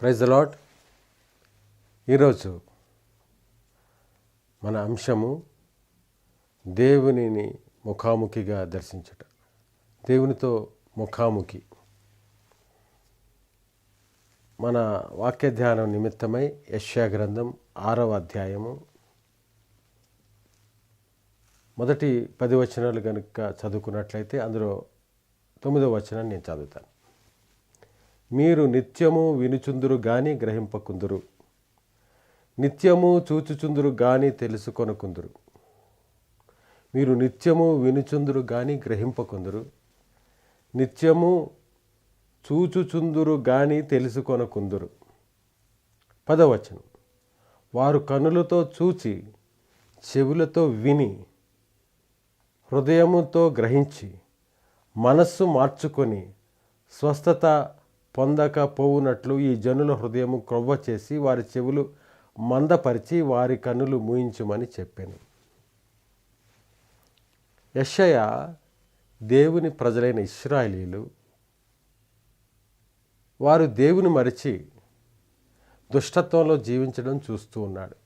Praise the lord. ఈరోజు మన అంశము దేవునిని ముఖాముఖిగా దర్శించుట. దేవునితో ముఖాముఖి. మన వాక్య ధ్యానం నిమిత్తమై యెషయా గ్రంథం 6వ అధ్యాయము మొదటి 10 వచనాలు కనుక చదువుకున్నట్లయితే అందులో 9వ వచనాన్ని నేను చదువుతాను. మీరు నిత్యము వినుచుందురు గాని గ్రహింపకుందురు, నిత్యము చూచుచుందురు గాని తెలుసుకొనకుందురు. మీరు నిత్యము వినుచుందురు గాని గ్రహింపకుందురు, నిత్యము చూచుచుందురు గాని తెలుసుకొనకుందురు. 10వ వచనం, వారు కనులతో చూచి చెవులతో విని హృదయముతో గ్రహించి మనస్సు మార్చుకొని స్వస్థత పొందకపోవునట్లు ఈ జనుల హృదయము క్రొవ్వ చేసి వారి చెవులు మందపరిచి వారి కన్నులు మూయించుమని చెప్పాను. యెషయా దేవుని ప్రజలైన ఇశ్రాయేలీయులు వారు దేవుని మరిచి దుష్టత్వంలో జీవించడం చూస్తూ ఉన్నాడు.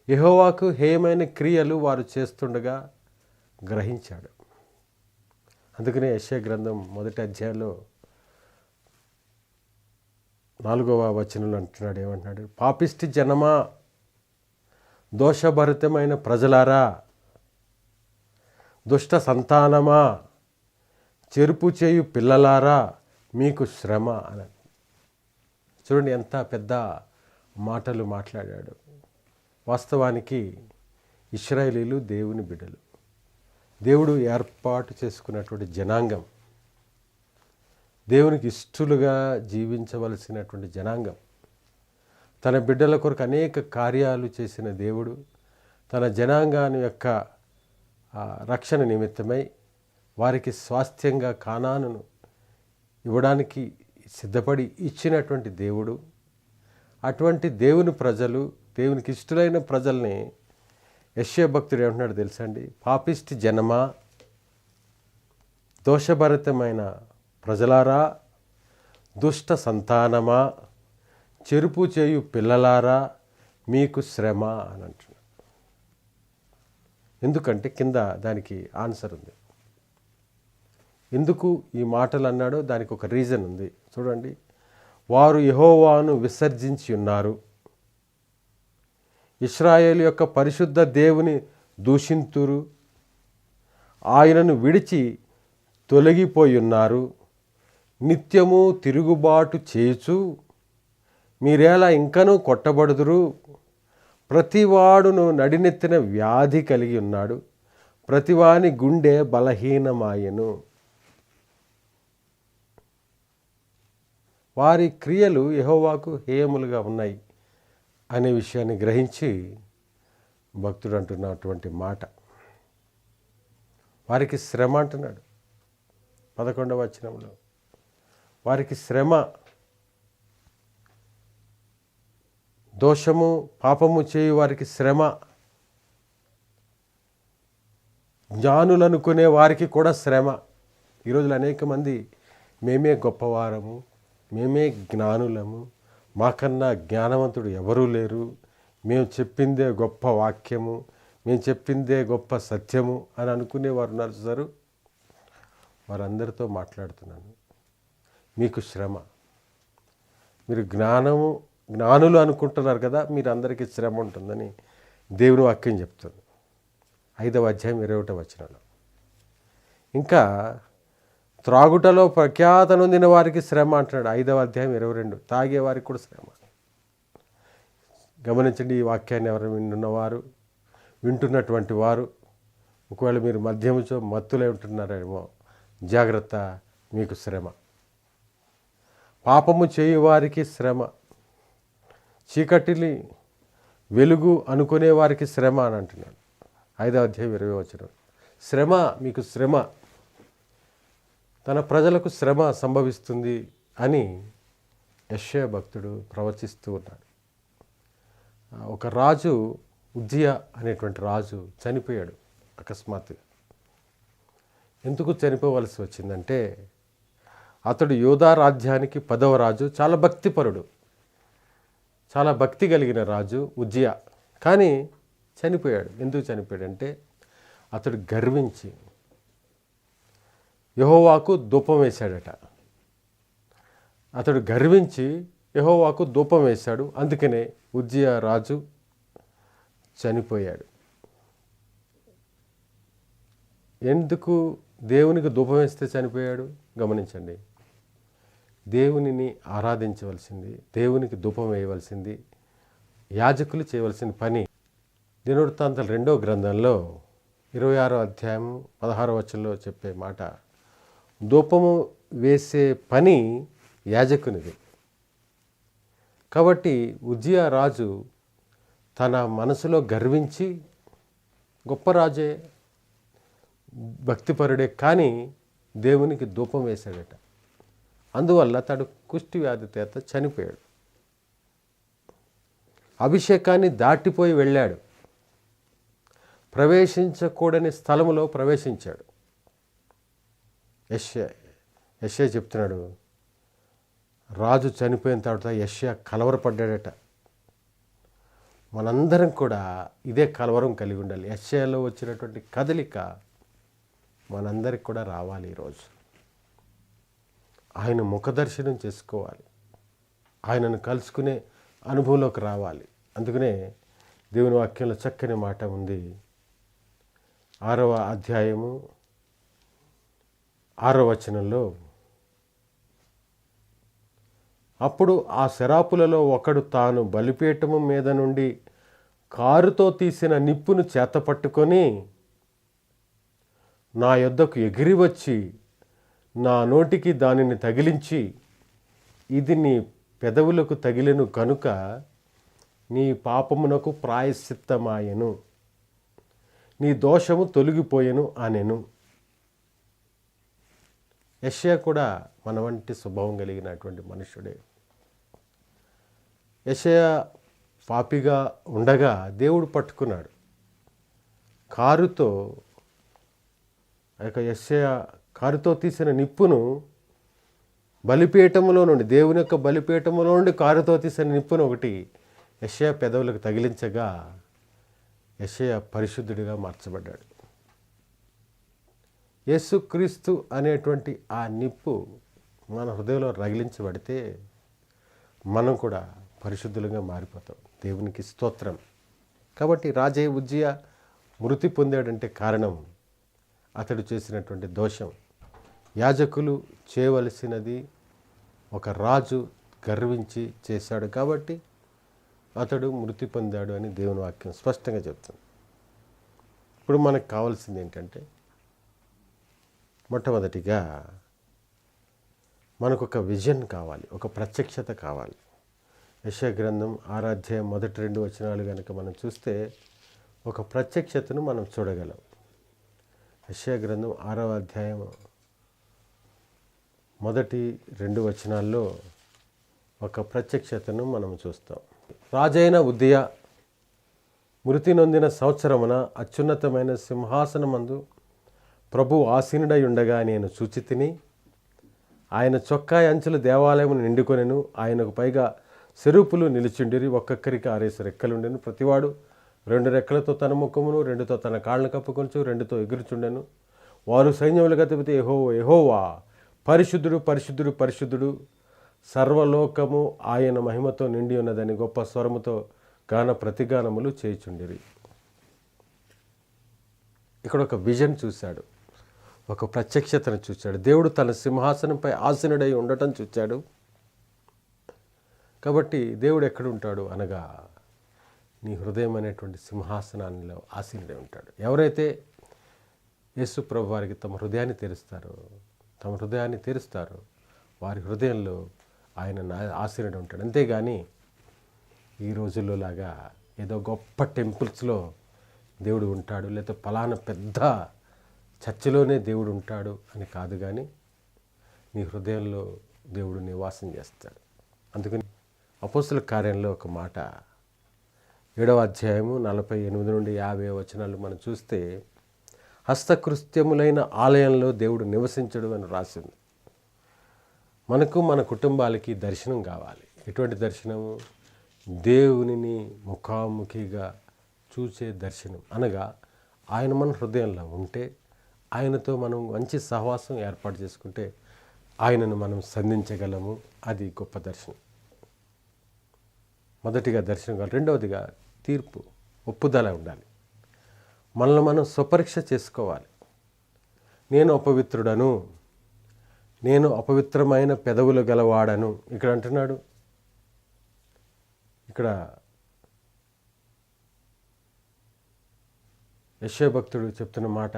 యెహోవాకు హేయమైన క్రియలు వారు చేస్తుండగా గ్రహించాడు. అందుకనే యెషయా గ్రంథం 1వ అధ్యాయంలో 4వ వచనంలో అంటున్నాడు, ఏమంటున్నాడు? పాపిష్టి జనమా, దోషభరితమైన ప్రజలారా, దుష్ట సంతానమా, చెరుపు చేయు పిల్లలారా, మీకు శ్రమ అని. చూడండి ఎంత పెద్ద మాటలు మాట్లాడాడు. వాస్తవానికి ఇశ్రాయేలీయులు దేవుని బిడ్డలు, దేవుడు ఏర్పాటు చేసుకున్నటువంటి జనాంగం, దేవునికి ఇష్టలుగా జీవించవలసినటువంటి జనాంగం. తన బిడ్డల కొరకు అనేక కార్యాలు చేసిన దేవుడు తన జనాంగాన్ని యొక్క రక్షణ నిమిత్తమై వారికి స్వాస్థ్యంగా కానానును ఇవ్వడానికి సిద్ధపడి ఇచ్చినటువంటి దేవుడు. అటువంటి దేవుని ప్రజలు, దేవునికి ఇష్టలైన ప్రజల్ని యెషయా భక్తుడు ఏమంటున్నాడు తెలుసండి? పాపిష్టి జనమా, దోషభరితమైన ప్రజలారా, దుష్ట సంతానమా, చెరుపు చేయు పిల్లలారా, మీకు శ్రమ అని అంటున్నాడు. ఎందుకంటే కింద దానికి ఆన్సర్ ఉంది. ఎందుకు ఈ మాటలు అన్నాడో దానికి ఒక రీజన్ ఉంది. చూడండి, వారు యెహోవాను విసర్జించి ఉన్నారు, ఇశ్రాయేలు యొక్క పరిశుద్ధ దేవుని దూషింతురు, ఆయనను విడిచి తొలగిపోయి ఉన్నారు, నిత్యము తిరుగుబాటు చేయుచు మీరేలా ఇంకనూ కొట్టబడుదురు, ప్రతివాడును నడినెత్తిన వ్యాధి కలిగి ఉన్నాడు, ప్రతివాని గుండె బలహీనమాయెను. వారి క్రియలు యెహోవాకు హేయములుగా ఉన్నాయి అనే విషయాన్ని గ్రహించి భక్తుడు అంటున్నటువంటి మాట. వారికి శ్రమ అంటున్నాడు 11వ వచనంలో. వారికి శ్రమ, దోషము పాపము చేయు వారికి శ్రమ, జ్ఞానులు అనుకునే వారికి కూడా శ్రమ. ఈరోజులో అనేక మంది మేమే గొప్పవారము, మేమే జ్ఞానులము, మాకన్నా జ్ఞానవంతుడు ఎవరూ లేరు, మేము చెప్పిందే గొప్ప వాక్యము, మేము చెప్పిందే గొప్ప సత్యము అని అనుకునే వారు ఉన్నారు సారు. వారందరితో మాట్లాడుతున్నాను. మీకు శ్రమ. మీరు జ్ఞానులు అనుకుంటున్నారు కదా, మీరు అందరికీ శ్రమ ఉంటుందని దేవుని వాక్యం చెప్తుంది. 5వ అధ్యాయం 21వ వచనంలో. ఇంకా త్రాగుటలో ప్రఖ్యాత నొందిన వారికి శ్రమ అంటున్నాడు 5వ అధ్యాయం 22. తాగే వారికి కూడా శ్రమ. గమనించండి, ఈ వాక్యాన్ని ఎవరు వింటున్నటువంటి వారు, ఒకవేళ మీరు మద్యముతో మత్తులై ఉంటున్నారేమో, జాగ్రత్త, మీకు శ్రమ. పాపము చేయు వారికి శ్రమ, చీకటిని వెలుగు అనుకునే వారికి శ్రమ అని అంటున్నాడు 5వ అధ్యాయం 20వ వచనం. శ్రమ, మీకు శ్రమ, తన ప్రజలకు శ్రమ సంభవిస్తుంది అని యెషయా భక్తుడు ప్రవచిస్తూ ఉన్నాడు. ఒక రాజు, ఉజ్జియా అనేటువంటి రాజు చనిపోయాడు అకస్మాత్తుగా. ఎందుకు చనిపోవలసి వచ్చిందంటే అతడు యూదా రాజ్యానికి 10వ రాజు. చాలా భక్తిపరుడు, చాలా భక్తి కలిగిన రాజు ఉజ్జియా. కానీ చనిపోయాడు. ఎందుకు చనిపోయాడంటే అతడు గర్వించి యెహోవాకు ధూపం వేశాడట. అతడు గర్వించి యెహోవాకు ధూపం వేశాడు. అందుకనే ఉజ్జియా రాజు చనిపోయాడు. ఎందుకు దేవునికి ధూపం వేస్తే చనిపోయాడు? గమనించండి. దేవునిని ఆరాధించవలసింది, దేవునికి ధూపం వేయవలసింది యాజకులు చేయవలసిన పని. దినవృత్తాంతాలు 2వ గ్రంథంలో 26వ అధ్యాయం 16వ వచనంలో చెప్పే మాట, ధూపము వేసే పని యాజకునిది. కాబట్టి ఉజ్జియా రాజు తన మనసులో గర్వించి, గొప్ప రాజే, భక్తిపరుడే, కానీ దేవునికి ధూపం వేశాడట. అందువల్ల తడు కుష్టి వ్యాధి చేత చనిపోయాడు. అభిషేకాన్ని దాటిపోయి వెళ్ళాడు. ప్రవేశించకూడని స్థలములో ప్రవేశించాడు. యెషయా చెప్తున్నాడు, రాజు చనిపోయిన తర్వాత యెషయా కలవరపడ్డాడట. మనందరం కూడా ఇదే కలవరం కలిగి ఉండాలి. యెషయాలో వచ్చినటువంటి కదలిక మనందరికి కూడా రావాలి. ఈరోజు ఆయన ముఖదర్శనం చేసుకోవాలి, ఆయనను కలుసుకునే అనుభవంలోకి రావాలి. అందుకనే దేవుని వాక్యంలో చక్కని మాట ఉంది. 6వ అధ్యాయము 6వ వచనంలో, అప్పుడు ఆ శరాపులలో ఒకడు తాను బలిపీఠము మీద నుండి కారుతో తీసిన నిప్పును చేతపట్టుకొని నా యొద్దకు ఎగిరి వచ్చి నా నోటికి దానిని తగిలించి, ఇది నీ పెదవులకు తగిలెను కనుక నీ పాపమునకు ప్రాయశ్చిత్తమాయెను, నీ దోషము తొలగిపోయెను అనెను. యెషయా కూడా మన వంటి స్వభావం కలిగినటువంటి మనుషుడే. యెషయా పాపిగా ఉండగా దేవుడు పట్టుకున్నాడు కారుతో. యెషయా కారుతో తీసిన నిప్పును బలిపీఠములో నుండి, దేవుని యొక్క బలిపీఠములో నుండి కారుతో తీసిన నిప్పును ఒకటి యెషయా పెదవులకు తగిలించగా యెషయా పరిశుద్ధుడిగా మార్చబడ్డాడు. యేసుక్రీస్తు అనేటువంటి ఆ నిప్పు మన హృదయంలో రగిలించబడితే మనం కూడా పరిశుద్ధులుగా మారిపోతాం. దేవునికి స్తోత్రం. కాబట్టి రాజే ఉజ్జియా మృతి పొందాడంటే కారణం అతడు చేసినటువంటి దోషం. యాజకులు చేయవలసినది ఒక రాజు గర్వించి చేశాడు కాబట్టి అతడు మృతి పొందాడు అని దేవుని వాక్యం స్పష్టంగా చెప్తుంది. ఇప్పుడు మనకు కావాల్సింది ఏంటంటే, మొట్టమొదటిగా మనకు ఒక విజన్ కావాలి, ఒక ప్రత్యక్షత కావాలి. యెషయా గ్రంథం 6వ అధ్యాయం 1-2 వచనాలు కనుక మనం చూస్తే ఒక ప్రత్యక్షతను మనం చూడగలం. యెషయా గ్రంథం 6వ అధ్యాయం 1-2 వచనాల్లో ఒక ప్రత్యక్షతను మనం చూస్తాం. రాజైన ఉజ్జియా మృతి నొందిన సంవత్సరమున అత్యున్నతమైన సింహాసనమందు ప్రభు ఆసీనుడై ఉండగా నేను చూచితిని. ఆయన చొక్కా అంచులు దేవాలయమును నిండుకొనెను. ఆయనకు పైగా సెరూపులు నిలిచిండిరి. ఒక్కొక్కరికి 6 రెక్కలుండెను. ప్రతివాడు 2 రెక్కలతో తన ముఖమును, 2తో తన కాళ్ళను కప్పుకొనుచు 2తో ఎగురుచుండెను. వారు సైన్యములుగా తిప్పితే, యెహోవా పరిశుద్ధుడు, పరిశుద్ధుడు, పరిశుద్ధుడు, సర్వలోకము ఆయన మహిమతో నిండి ఉన్నదని గొప్ప స్వరముతో గాన ప్రతిగానములు చేయుచుండిరి. ఇక్కడ ఒక విజన్ చూశాడు, ఒక ప్రత్యక్షతను చూశాడు. దేవుడు తన సింహాసనంపై ఆసీనుడై ఉండటం చూశాడు. కాబట్టి దేవుడు ఎక్కడ ఉంటాడు అనగా నీ హృదయం అనేటువంటి సింహాసనాల్లో ఆసీనుడై ఉంటాడు. ఎవరైతే యేసు ప్రభు వారికి తమ హృదయాన్ని తెరుస్తారో వారి హృదయంలో ఆయన ఆసీనుడై ఉంటాడు. అంతేగాని ఈ రోజుల్లో లాగా ఏదో గొప్ప టెంపుల్స్లో దేవుడు ఉంటాడు, లేదా పలానా పెద్ద చర్చిలోనే దేవుడు ఉంటాడు అని కాదు, కానీ నీ హృదయంలో దేవుడు నివాసం చేస్తాడు. అందుకని అపోస్తుల కార్యంలో ఒక మాట 7వ అధ్యాయము 48-50 వచనాలు మనం చూస్తే, హస్తకృత్యములైన ఆలయంలో దేవుడు నివసించడు అని రాసింది. మనకు మన కుటుంబాలకి దర్శనం కావాలి. ఎటువంటి దర్శనము? దేవునిని ముఖాముఖిగా చూసే దర్శనం. అనగా ఆయన మన హృదయంలో ఉంటే, ఆయనతో మనం మంచి సహవాసం ఏర్పాటు చేసుకుంటే ఆయనను మనం సంధించగలము. అది గొప్ప దర్శనం. మొదటిగా దర్శనం కావాలి. రెండవదిగా తీర్పు, ఒప్పుదల ఉండాలి. మనల్ని మనం స్వపరీక్ష చేసుకోవాలి. నేను అపవిత్రుడను, నేను అపవిత్రమైన పెదవులు గలవాడను. ఇక్కడ అంటున్నాడు, ఇక్కడ యెషయా భక్తుడు చెప్తున్న మాట,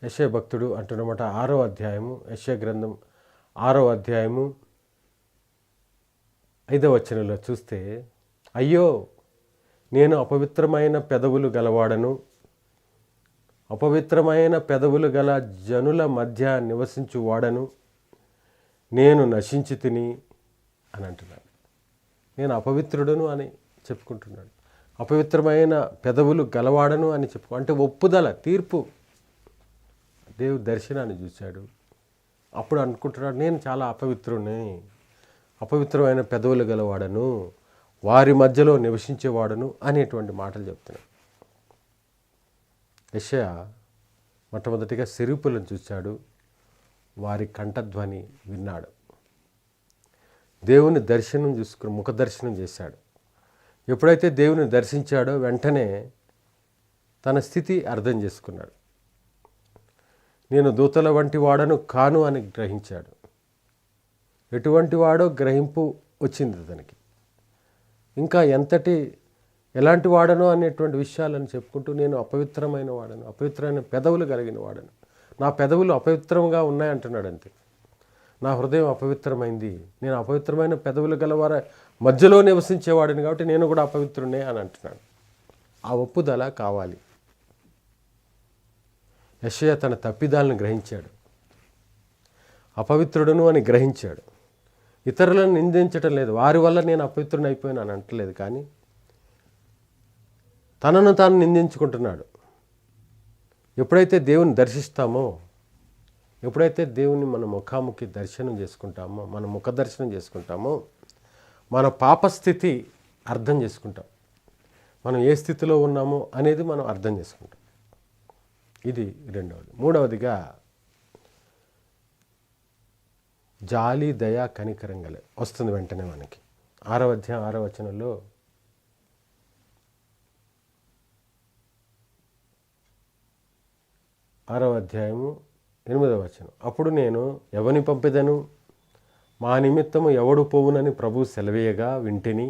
యెషయా భక్తుడు అంటున్నమాట 6వ అధ్యాయము, యెషయా గ్రంథం 6వ అధ్యాయము 5వ వచనంలో చూస్తే, అయ్యో నేను అపవిత్రమైన పెదవులు గలవాడను, అపవిత్రమైన పెదవులు గల జనుల మధ్య నివసించువాడను, నేను నశించి తిని అని అంటున్నాడు. నేను అపవిత్రుడను అని చెప్పుకుంటున్నాడు. అపవిత్రమైన పెదవులు గలవాడను అని అంటే ఒప్పుదల, తీర్పు. దేవుడు దర్శనాన్ని చూశాడు. అప్పుడు అనుకుంటున్నాడు, నేను చాలా అపవిత్రుడిని, అపవిత్రమైన పెదవులు గలవాడను, వారి మధ్యలో నివసించేవాడను అనేటువంటి మాటలు చెప్తున్నాడు. యెషయా మొట్టమొదటిగా సెరూపులను చూశాడు, వారి కంఠధ్వని విన్నాడు. దేవుని దర్శనం చూసుకుని ముఖ దర్శనం చేశాడు. ఎప్పుడైతే దేవుని దర్శించాడో వెంటనే తన స్థితి అర్థం చేసుకున్నాడు. నేను దూతల వంటి వాడను కాను అని గ్రహించాడు. ఎటువంటి వాడో గ్రహింపు వచ్చింది అతనికి. ఇంకా ఎలాంటి వాడనో అనేటువంటి విషయాలను చెప్పుకుంటూ, నేను అపవిత్రమైన వాడను, అపవిత్రమైన పెదవులు కలిగిన వాడను, నా పెదవులు అపవిత్రంగా ఉన్నాయంటున్నాడు. అంతే, నా హృదయం అపవిత్రమైంది, నేను అపవిత్రమైన పెదవులు గలవారి మధ్యలో నివసించేవాడిని కాబట్టి నేను కూడా అపవిత్రునే అని అంటున్నాడు. ఆ ఒప్పుదల కావాలి. యెషయా తన తప్పిదాలను గ్రహించాడు, అపవిత్రుడును అని గ్రహించాడు. ఇతరులను నిందించటం లేదు, వారి వల్ల నేను అపవిత్రుని అయిపోయాను అని అంటలేదు, కానీ తనను తాను నిందించుకుంటున్నాడు. ఎప్పుడైతే దేవుని దర్శిస్తామో, ఎప్పుడైతే దేవుని మన ముఖాముఖి దర్శనం చేసుకుంటామో, మన ముఖ దర్శనం చేసుకుంటామో, మన పాపస్థితి అర్థం చేసుకుంటాం. మనం ఏ స్థితిలో ఉన్నామో అనేది మనం అర్థం చేసుకుంటాం. ఇది రెండవది. మూడవదిగా జాలి, దయ, కనికరం గల వస్తుంది వెంటనే మనకి. 6వ అధ్యాయం 6వ వచనంలో, 6వ అధ్యాయము 8వ వచనం, అప్పుడు నేను ఎవని పంపెదను, మా నిమిత్తము ఎవడు పోవునని ప్రభు సెలవేయగా వింటిని,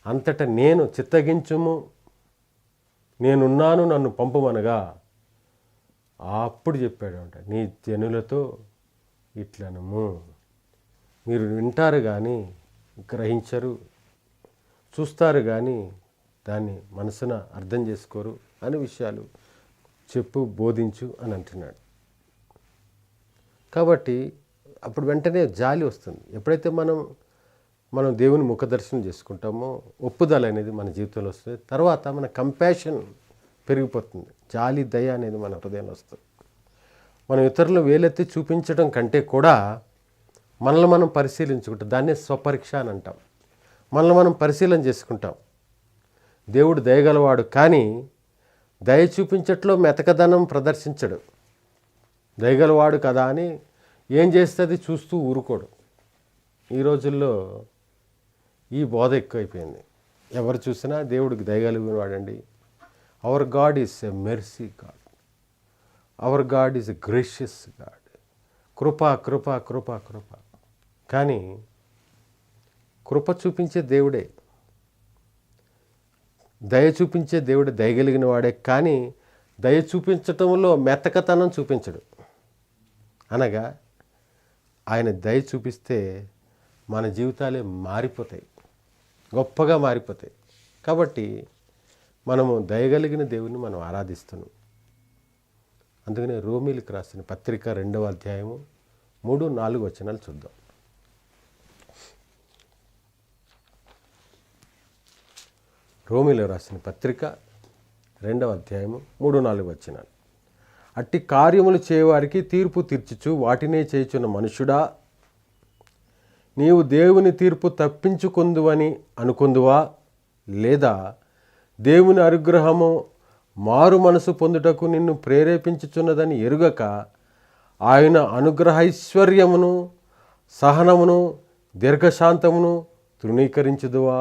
అంతట నేను చిత్తగించుము, నేనున్నాను, నన్ను పంపుమనగా, అప్పుడు చెప్పాడు అంట, నీ జనులతో ఇట్లనము, మీరు వింటారు కానీ గ్రహించరు, చూస్తారు కానీ దాన్ని మనసున అర్థం చేసుకోరు అనే విషయాలు చెప్పు, బోధించు అని అంటున్నాడు. కాబట్టి అప్పుడు వెంటనే జాలి వస్తుంది. ఎప్పుడైతే మనం దేవుని ముఖ దర్శనం చేసుకుంటామో ఒప్పుదల అనేది మన జీవితంలో వస్తుంది. తర్వాత మన కంపాషన్ పెరిగిపోతుంది. జాలి, దయ అనేది మన హృదయంలో వస్తుంది. మనం ఇతరులు వేలెత్తి చూపించడం కంటే కూడా మనల్ని మనం పరిశీలించుకుంటాం. దాన్నే స్వపరీక్ష అని అంటాం. మనల్ని మనం పరిశీలన చేసుకుంటాం. దేవుడు దయగలవాడు, కానీ దయ చూపించట్లో మెతకదనం ప్రదర్శించడు. దయగలవాడు కదా అని ఏం చేస్తుంది చూస్తూ ఊరుకోడు. ఈ రోజుల్లో ఈ బోధ ఎక్కువైపోయింది. ఎవరు చూసినా దేవుడికి దయగలిగిన వాడండి. Our God is a mercy God, our God is a gracious God. కృప కృప కృప కృప. కానీ కృప చూపించే దేవుడే, దయ చూపించే దేవుడు దయగలిగిన వాడే, కానీ దయ చూపించటంలో మెతకతనం చూపించడు. అనగా ఆయన దయ చూపిస్తే మన జీవితాలే మారిపోతాయి, గొప్పగా మారిపోతాయి. కాబట్టి మనము దయగలిగిన దేవుని మనం ఆరాధిస్తున్నాం. అందుకనే రోమీలకు రాసిన పత్రిక 2వ అధ్యాయము 3, 4 వచనాలు చూద్దాం. రోమీలకు రాసిన పత్రిక 2వ అధ్యాయము 3, 4 వచనాలు. అట్టి కార్యములు చేయవారికి తీర్పు తీర్చుచు వాటినే చేయుచున్న మనుషుడా, నీవు దేవుని తీర్పు తప్పించుకొందువని అనుకొందువా? లేదా దేవుని అనుగ్రహము మారు మనసు పొందుటకు నిన్ను ప్రేరేపించుచున్నదని ఎరుగక ఆయన అనుగ్రహైశ్వర్యమును సహనమును దీర్ఘశాంతమును తృణీకరించుదువా?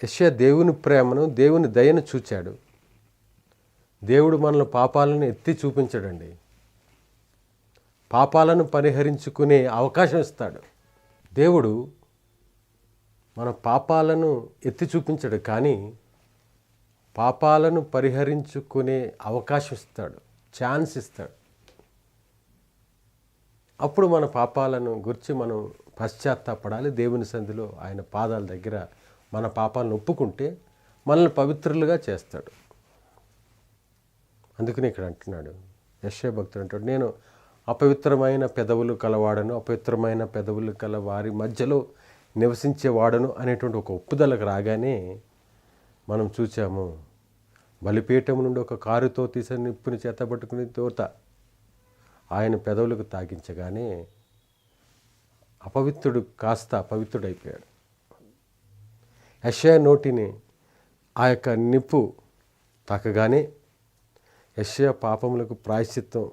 యెషయా దేవుని ప్రేమను, దేవుని దయను చూచాడు. దేవుడు మనల పాపాలను ఎత్తి చూపించడండి. పాపాలను పరిహరించుకునే అవకాశం ఇస్తాడు. దేవుడు మన పాపాలను ఎత్తి చూపించడు, కానీ పాపాలను పరిహరించుకునే అవకాశం ఇస్తాడు, ఛాన్స్ ఇస్తాడు. అప్పుడు మన పాపాలను గురించి మనం పశ్చాత్తాపడాలి. దేవుని సన్నిధిలో ఆయన పాదాల దగ్గర మన పాపాలను ఒప్పుకుంటే మనల్ని పవిత్రులుగా చేస్తాడు. అందుకని ఇక్కడ అంటున్నాడు యెషయా భక్తుడు అంటాడు, నేను అపవిత్రమైన పెదవులు కలవాడను, అపవిత్రమైన పెదవులు కల వారి మధ్యలో నివసించేవాడను అనేటువంటి ఒక ఒప్పుదలకు రాగానే మనం చూచాము, బలిపీఠం నుండి ఒక కారుతో తీసిన నిప్పుని చేతబట్టుకుని తోత ఆయన పెదవులకు తాగించగానే అపవిత్రుడు కాస్త పవిత్రుడైపోయాడు. యెషయా నోటిని ఆ యొక్క నిప్పు తాకగానే యెషయా పాపములకు ప్రాయశ్చిత్తం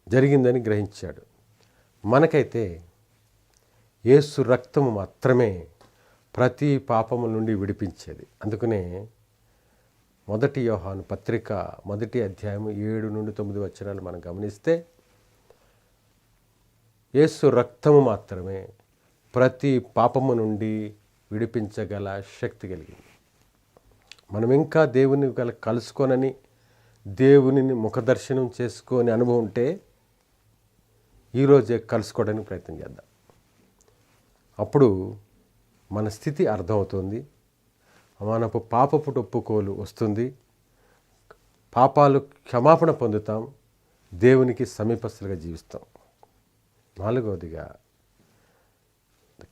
జరిగిందని గ్రహించాడు. మనకైతే యేసు రక్తము మాత్రమే ప్రతి పాపము నుండి విడిపించేది. అందుకనే 1 యోహాను పత్రిక 1వ అధ్యాయం 7 నుండి 9 వచనాలు మనం గమనిస్తే యేసు రక్తము మాత్రమే ప్రతి పాపము నుండి విడిపించగల శక్తి కలిగింది. మనం ఇంకా దేవుని కలుసుకోనని, దేవునిని ముఖదర్శనం చేసుకొని అనుభవం ఉంటే ఈరోజే కలుసుకోవడానికి ప్రయత్నం చేద్దాం. అప్పుడు మన స్థితి అర్థమవుతుంది. మనకు పాపపు ఒప్పుకోలు వస్తుంది, పాపాలు క్షమాపణ పొందుతాం, దేవునికి సమీపస్తులుగా జీవిస్తాం. 4వదిగా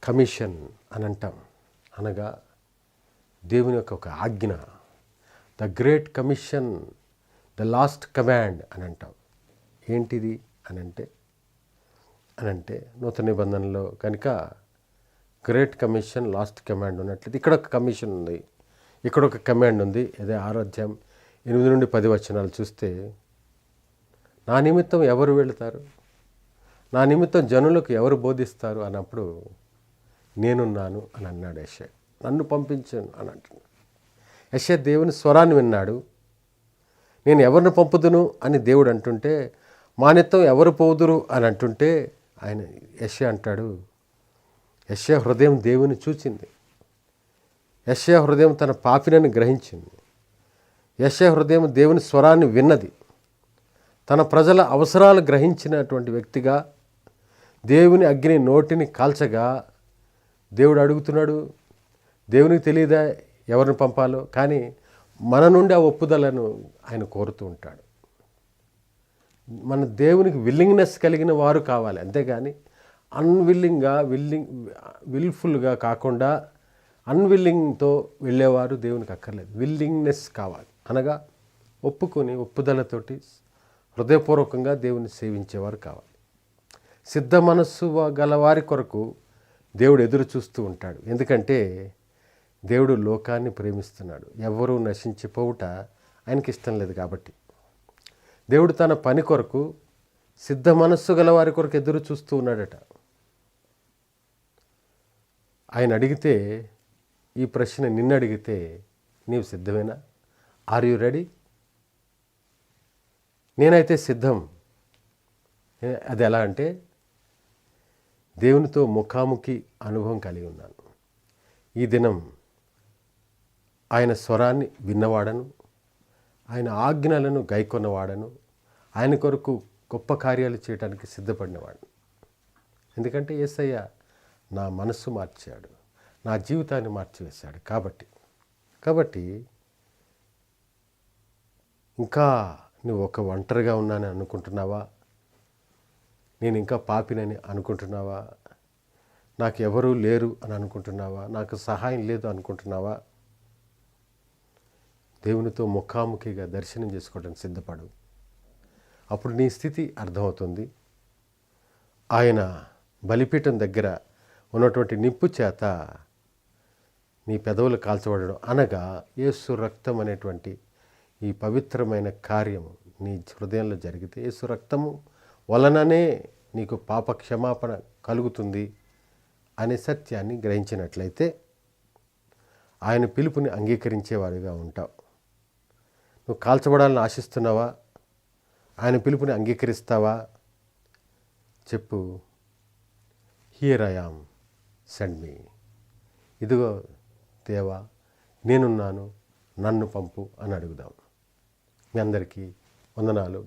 కమిషన్ అని అంటాం, అనగా దేవుని యొక్క ఒక ఆజ్ఞ, the great commission, the last command అని అంటాం. ఏంటిది అనంటే నూతన నిబంధనలో కనుక గ్రేట్ కమిషన్, లాస్ట్ కమాండ్ ఉన్నట్లయితే ఇక్కడ ఒక కమిషన్ ఉంది, ఇక్కడ ఒక కమాండ్ ఉంది. అదే 6వ అధ్యాయం 8 నుండి 10 వచనాలు చూస్తే, నా నిమిత్తం ఎవరు వెళుతారు, నా నిమిత్తం జనులకు ఎవరు బోధిస్తారు అన్నప్పుడు నేనున్నాను అని అన్నాడు యెషయా. నన్ను పంపించాను అని అంటున్నాడు. యెషయా దేవుని స్వరాన్ని విన్నాడు. నేను ఎవరిని పంపుదును అని దేవుడు అంటుంటే, మా నిమిత్తం ఎవరు పోదురు అని అంటుంటే ఆయన యెషయా అంటాడు, యెషయా హృదయం దేవుని చూచింది, యెషయా హృదయం తన పాపినని గ్రహించింది, యెషయా హృదయం దేవుని స్వరాన్ని విన్నది. తన ప్రజల అవసరాలు గ్రహించినటువంటి వ్యక్తిగా దేవుని అగ్ని నోటిని కాల్చగా దేవుడు అడుగుతున్నాడు. దేవునికి తెలియదా ఎవరిని పంపాలో, కానీ మన నుండి ఆ ఒప్పుదలను ఆయన కోరుతూ ఉంటాడు. మన దేవునికి విల్లింగ్నెస్ కలిగిన వారు కావాలి, అంతేగాని విల్ఫుల్గా కాకుండా అన్విల్లింగ్తో వెళ్ళేవారు దేవునికి అక్కర్లేదు. విల్లింగ్నెస్ కావాలి, అనగా ఒప్పుకొని ఒప్పుదలతోటి హృదయపూర్వకంగా దేవుని సేవించేవారు కావాలి. సిద్ధ మనస్సు గలవారి కొరకు దేవుడు ఎదురు చూస్తూ ఉంటాడు. ఎందుకంటే దేవుడు లోకాన్ని ప్రేమిస్తున్నాడు, ఎవరూ నశించిపోవుట ఆయనకి ఇష్టం లేదు. కాబట్టి దేవుడు తన పని కొరకు సిద్ధ మనస్సు గలవారి కొరకు ఎదురు చూస్తూ ఉన్నాడట. ఆయన అడిగితే, ఈ ప్రశ్న నిన్ను అడిగితే, నీవు సిద్ధమేనా? Are you ready? నేనైతే సిద్ధం. అది ఎలా అంటే, దేవునితో ముఖాముఖి అనుభవం కలిగి ఉన్నాను. ఈ దినం ఆయన స్వరాన్ని విన్నవాడను, ఆయన ఆజ్ఞలను గైకొన్నవాడను, ఆయన కొరకు గొప్ప కార్యాలు చేయడానికి సిద్ధపడినవాడు. ఎందుకంటే యేసయ్య నా మనస్సు మార్చాడు, నా జీవితాన్ని మార్చివేశాడు. కాబట్టి ఇంకా నువ్వు ఒక ఒంటరిగా ఉన్నానని అనుకుంటున్నావా? నేను ఇంకా పాపినని అనుకుంటున్నావా? నాకు ఎవరూ లేరు అని అనుకుంటున్నావా? నాకు సహాయం లేదు అనుకుంటున్నావా? దేవునితో ముఖాముఖిగా దర్శనం చేసుకోవడానికి సిద్ధపడు. అప్పుడు నీ స్థితి అర్థమవుతుంది. ఆయన బలిపీఠం దగ్గర ఉన్నటువంటి నిప్పు చేత నీ పెదవులు కాల్చబడడం అనగా యేసు రక్తం అనేటువంటి ఈ పవిత్రమైన కార్యము నీ హృదయంలో జరిగితే యేసు రక్తము వలననే నీకు పాప క్షమాపణ కలుగుతుంది అనే సత్యాన్ని గ్రహించినట్లయితే ఆయన పిలుపుని అంగీకరించేవాడిగా ఉంటావు. నువ్వు కాల్చబడాలని ఆశిస్తున్నావా? ఆయన పిలుపుని అంగీకరిస్తావా? చెప్పు, here I am, send me. ఇదిగో దేవా, నేనున్నాను, నన్ను పంపు అని అడుగుదాం. మీ అందరికీ వందనాలు.